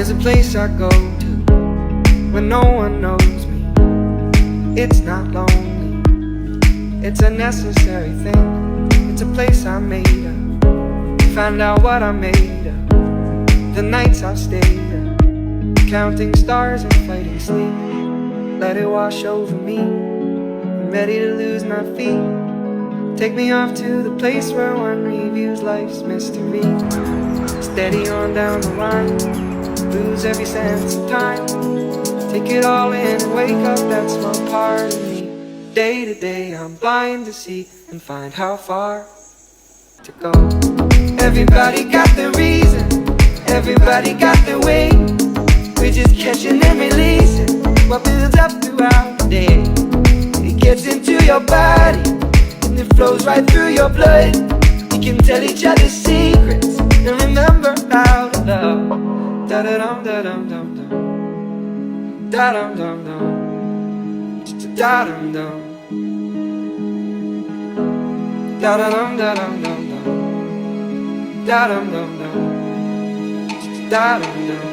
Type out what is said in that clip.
There's a place I go to when no one knows me. It's not lonely, it's a necessary thing. It's a place I made up, find out what I made of. The nights I've stayed up, counting stars and fighting sleep. Let it wash over me, I'm ready to lose my feet. Take me off to the place where one reviews life's mystery. Steady on down the line, lose every sense of time. Take it all in and wake up that small part of me. Day to day I'm blind to see and find how far to go. Everybody got their reason, everybody got their way. We're just catching and releasing what builds up throughout the day. It gets into your body and it flows right through your blood. We can tell each other secrets and remember how to love. Da-da-dum, da-dum, dum, dum. Da-dum, dum, dum. Da-dum, dum. Da-da-dum, da-dum, dum, dum. Da-dum, dum, dum. Da-dum, dum.